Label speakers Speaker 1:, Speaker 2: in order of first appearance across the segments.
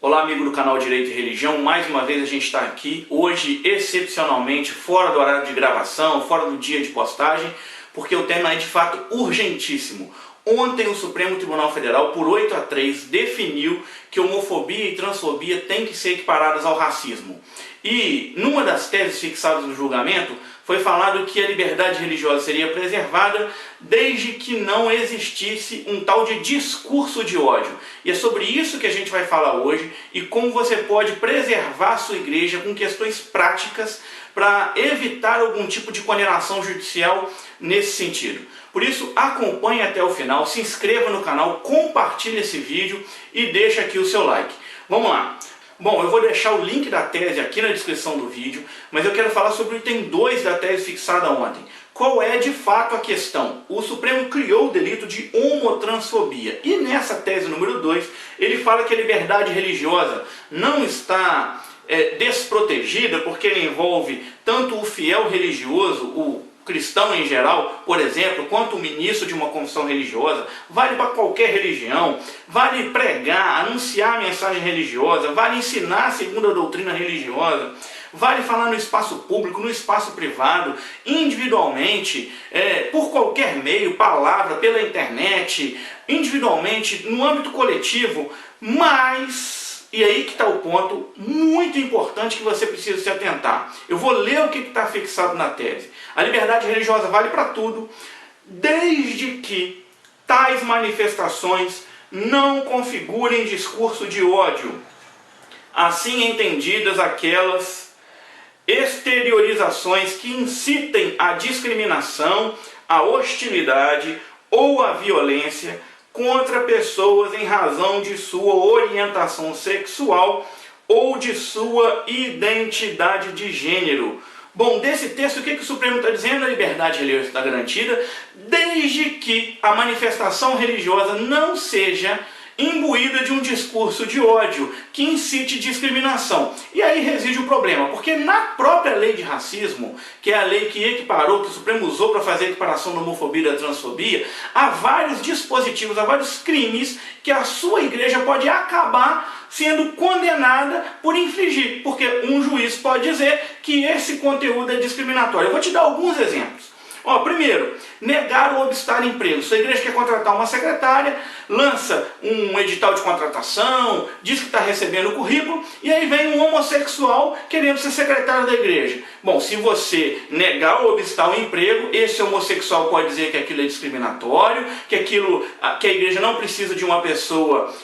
Speaker 1: Olá, amigo do canal Direito e Religião, mais uma vez a gente está aqui, hoje excepcionalmente fora do horário de gravação, fora do dia de postagem, porque o tema é de fato urgentíssimo. Ontem o Supremo Tribunal Federal, por 8-3, definiu que homofobia e transfobia têm que ser equiparadas ao racismo. E numa das teses fixadas no julgamento, foi falado que a liberdade religiosa seria preservada desde que não existisse um tal de discurso de ódio. E é sobre isso que a gente vai falar hoje e como você pode preservar a sua igreja com questões práticas para evitar algum tipo de condenação judicial nesse sentido. Por isso, acompanhe até o final, se inscreva no canal, compartilhe esse vídeo e deixe aqui o seu like. Vamos lá! Bom, eu vou deixar o link da tese aqui na descrição do vídeo, mas eu quero falar sobre o item 2 da tese fixada ontem. Qual é de fato a questão? O Supremo criou o delito de homotransfobia e nessa tese número 2 ele fala que a liberdade religiosa não está desprotegida porque ele envolve tanto o fiel religioso, o cristão em geral, por exemplo, quanto o ministro de uma confissão religiosa, vale para qualquer religião, vale pregar, anunciar a mensagem religiosa, vale ensinar segundo a doutrina religiosa, vale falar no espaço público, no espaço privado, individualmente, por qualquer meio, palavra, pela internet, individualmente, no âmbito coletivo, mas... E aí que está o ponto muito importante que você precisa se atentar. Eu vou ler o que está fixado na tese. A liberdade religiosa vale para tudo, desde que tais manifestações não configurem discurso de ódio. Assim entendidas aquelas exteriorizações que incitem a discriminação, a hostilidade ou a violência contra pessoas em razão de sua orientação sexual ou de sua identidade de gênero. Bom, desse texto, o que o Supremo está dizendo? A liberdade religiosa está garantida, desde que a manifestação religiosa não seja imbuída de um discurso de ódio que incite discriminação. E aí reside o problema, porque na própria lei de racismo, que é a lei que equiparou, que o Supremo usou para fazer a equiparação da homofobia e da transfobia, há vários dispositivos, há vários crimes que a sua igreja pode acabar sendo condenada por infringir, porque um juiz pode dizer que esse conteúdo é discriminatório. Eu vou te dar alguns exemplos. Primeiro, negar ou obstar emprego. Sua igreja quer contratar uma secretária, lança um edital de contratação, diz que está recebendo o currículo, e aí vem um homossexual querendo ser secretário da igreja. Bom, se você negar ou obstar o emprego, esse homossexual pode dizer que aquilo é discriminatório, que a igreja não precisa de uma pessoa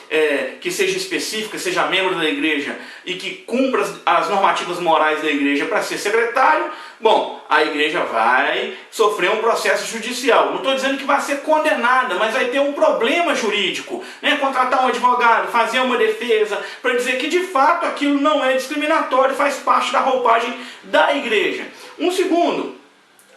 Speaker 1: que seja específica, seja membro da igreja e que cumpra as normativas morais da igreja para ser secretário. Bom, a igreja vai sofrer um processo judicial. Não estou dizendo que vai ser condenada, mas vai ter um problema jurídico, né? Contratar um advogado, fazer uma defesa, para dizer que de fato aquilo não é discriminatório, faz parte da roupagem da igreja. Um segundo,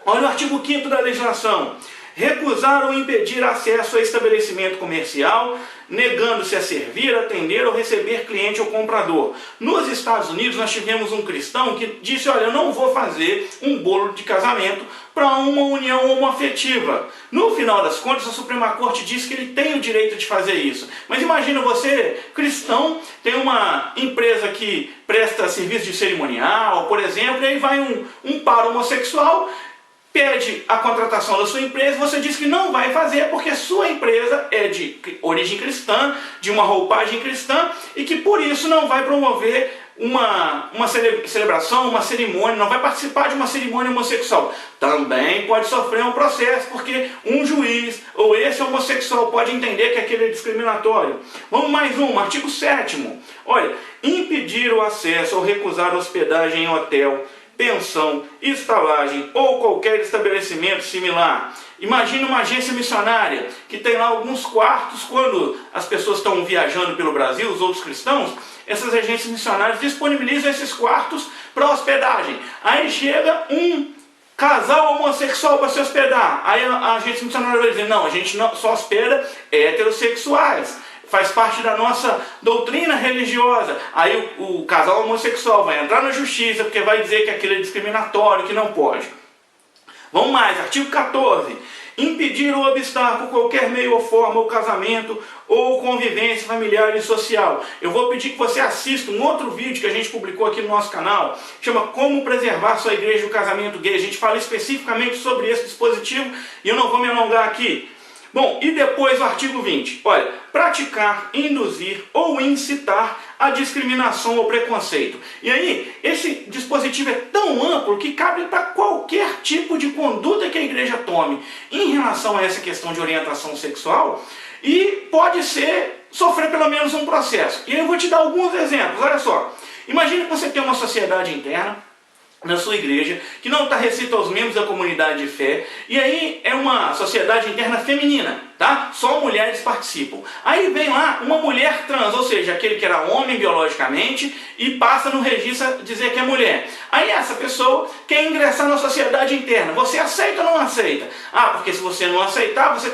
Speaker 1: olha o artigo 5º da legislação. Recusar ou impedir acesso a estabelecimento comercial, negando-se a servir, atender ou receber cliente ou comprador. Nos Estados Unidos nós tivemos um cristão que disse, olha, eu não vou fazer um bolo de casamento para uma união homoafetiva. No final das contas, a Suprema Corte diz que ele tem o direito de fazer isso. Mas imagina você, cristão, tem uma empresa que presta serviço de cerimonial, por exemplo, e aí vai um par homossexual, pede a contratação da sua empresa, você diz que não vai fazer porque sua empresa é de origem cristã, de uma roupagem cristã, e que por isso não vai promover uma celebração, uma cerimônia, não vai participar de uma cerimônia homossexual. Também pode sofrer um processo, porque um juiz ou esse homossexual pode entender que aquele é discriminatório. Vamos mais um, artigo 7º. Olha, impedir o acesso ou recusar hospedagem em hotel, pensão, estalagem ou qualquer estabelecimento similar. Imagine uma agência missionária que tem lá alguns quartos quando as pessoas estão viajando pelo Brasil, os outros cristãos, essas agências missionárias disponibilizam esses quartos para hospedagem. Aí chega um casal homossexual para se hospedar. Aí a agência missionária vai dizer, não, a gente só hospeda heterossexuais. Faz parte da nossa doutrina religiosa. Aí o casal homossexual vai entrar na justiça porque vai dizer que aquilo é discriminatório, que não pode. Vamos mais, artigo 14. impedir ou obstar por qualquer meio ou forma o casamento ou convivência familiar e social. Eu vou pedir que você assista um outro vídeo que a gente publicou aqui no nosso canal, chama Como Preservar Sua Igreja do Casamento Gay. A gente fala especificamente sobre esse dispositivo e eu não vou me alongar aqui. Bom, e depois o artigo 20. Olha, praticar, induzir ou incitar a discriminação ou preconceito. E aí, esse dispositivo é tão amplo que cabe para qualquer tipo de conduta que a igreja tome em relação a essa questão de orientação sexual e pode sofrer pelo menos um processo. E eu vou te dar alguns exemplos, olha só. Imagine que você tem uma sociedade interna na sua igreja, que não está restrito aos membros da comunidade de fé, e aí é uma sociedade interna feminina, tá? Só mulheres participam. Aí vem lá uma mulher trans, ou seja, aquele que era homem biologicamente, e passa no registro a dizer que é mulher. Aí essa pessoa quer ingressar na sociedade interna. Você aceita ou não aceita? Ah, porque se você não aceitar, você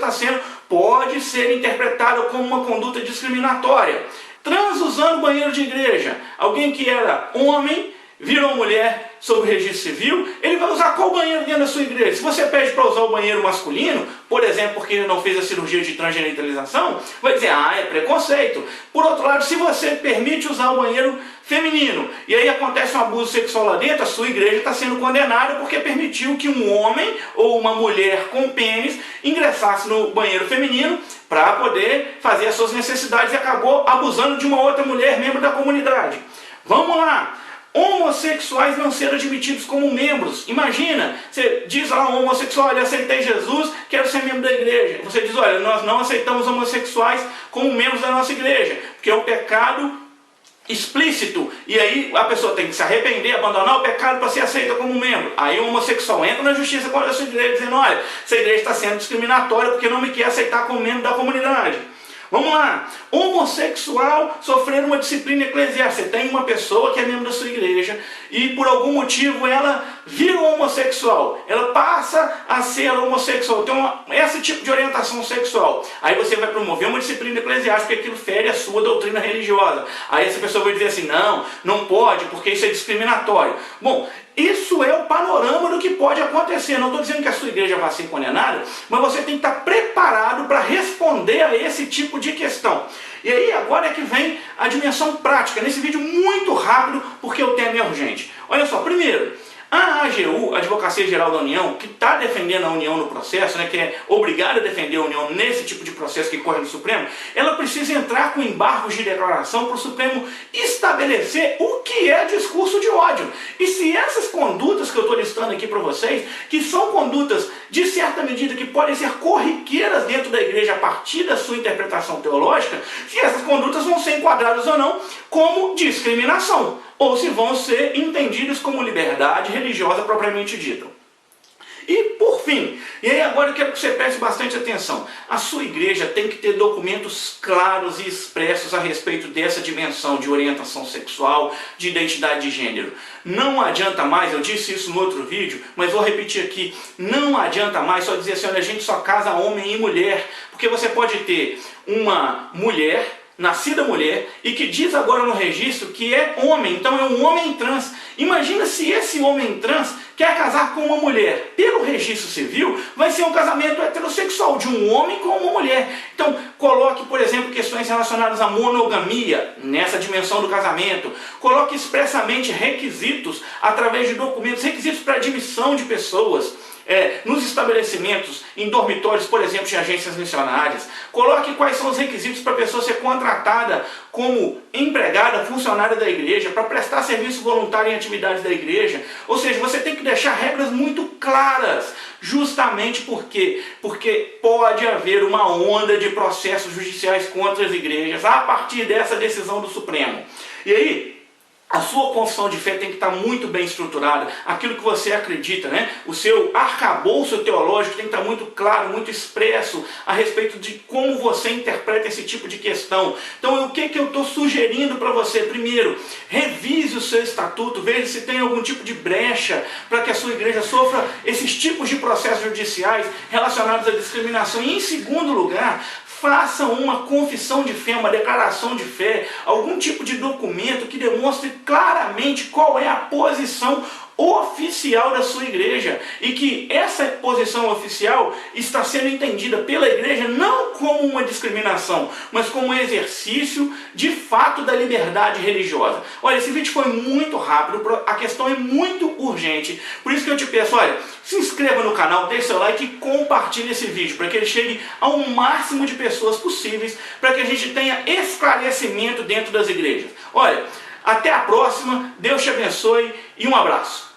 Speaker 1: pode ser interpretado como uma conduta discriminatória. Trans usando banheiro de igreja. Alguém que era homem virou mulher sob o registro civil, ele vai usar qual banheiro dentro da sua igreja? Se você pede para usar o banheiro masculino, por exemplo, porque ele não fez a cirurgia de transgenitalização, vai dizer, é preconceito. Por outro lado, se você permite usar o banheiro feminino, e aí acontece um abuso sexual lá dentro, a sua igreja está sendo condenada porque permitiu que um homem ou uma mulher com pênis ingressasse no banheiro feminino para poder fazer as suas necessidades e acabou abusando de uma outra mulher, membro da comunidade. Vamos lá! Homossexuais não serem admitidos como membros. Imagina, você diz lá um homossexual, olha, aceitei Jesus, quero ser membro da igreja. Você diz, olha, nós não aceitamos homossexuais como membros da nossa igreja, porque é um pecado explícito. E aí a pessoa tem que se arrepender, abandonar o pecado para ser aceita como membro. Aí o homossexual entra na justiça contra a sua igreja, dizendo, olha, essa igreja está sendo discriminatória porque não me quer aceitar como membro da comunidade. Vamos lá, homossexual sofrer uma disciplina eclesiástica. Você tem uma pessoa que é membro da sua igreja e por algum motivo ela vira homossexual, ela passa a ser homossexual, tem esse tipo de orientação sexual. Aí você vai promover uma disciplina eclesiástica porque aquilo fere a sua doutrina religiosa. Aí essa pessoa vai dizer assim, não pode porque isso é discriminatório. Bom, isso é o panorama do que pode acontecer. Não estou dizendo que a sua igreja vai ser condenada, mas você tem que estar preparado para responder a esse tipo de questão. E aí agora é que vem a dimensão prática, nesse vídeo muito rápido, porque o tema é urgente. Olha só, primeiro, a AGU, a Advocacia Geral da União, que está defendendo a União no processo, que é obrigada a defender a União nesse tipo de processo que corre no Supremo, ela precisa entrar com embargos de declaração para o Supremo estabelecer o que é discurso de ódio. E se essas condutas que eu estou listando aqui para vocês, que são condutas de certa medida que podem ser corriqueiras dentro da igreja a partir da sua interpretação teológica, se essas condutas vão ser enquadradas ou não como discriminação, ou se vão ser entendidas como liberdade religiosa propriamente dita. E por fim, e aí agora eu quero que você preste bastante atenção, a sua igreja tem que ter documentos claros e expressos a respeito dessa dimensão de orientação sexual, de identidade de gênero. Não adianta mais, eu disse isso no outro vídeo, mas vou repetir aqui, não adianta mais só dizer assim, olha, a gente só casa homem e mulher, porque você pode ter uma mulher, nascida mulher, e que diz agora no registro que é homem, então é um homem trans. Imagina se esse homem trans quer casar com uma mulher. Pelo registro civil, vai ser um casamento heterossexual, de um homem com uma mulher. Então, coloque, por exemplo, questões relacionadas à monogamia nessa dimensão do casamento. Coloque expressamente requisitos, através de documentos, requisitos para admissão de pessoas. Nos estabelecimentos, em dormitórios, por exemplo, de agências missionárias. Coloque quais são os requisitos para a pessoa ser contratada como empregada, funcionária da igreja, para prestar serviço voluntário em atividades da igreja. Ou seja, você tem que deixar regras muito claras, justamente porque pode haver uma onda de processos judiciais contra as igrejas a partir dessa decisão do Supremo. E aí, a sua confissão de fé tem que estar muito bem estruturada, aquilo que você acredita, o seu arcabouço teológico tem que estar muito claro, muito expresso a respeito de como você interpreta esse tipo de questão. Então, o que eu estou sugerindo para você? Primeiro, revise o seu estatuto, veja se tem algum tipo de brecha para que a sua igreja sofra esses tipos de processos judiciais relacionados à discriminação. E, em segundo lugar, faça uma confissão de fé, uma declaração de fé, algum tipo de documento que demonstre claramente qual é a posição oficial da sua igreja, e que essa posição oficial está sendo entendida pela igreja não como uma discriminação, mas como um exercício de fato da liberdade religiosa. Olha, esse vídeo foi muito rápido, a questão é muito urgente, por isso que eu te peço, olha, se inscreva no canal, deixe seu like e compartilhe esse vídeo, para que ele chegue ao máximo de pessoas possíveis, para que a gente tenha esclarecimento dentro das igrejas. Olha, até a próxima, Deus te abençoe e um abraço.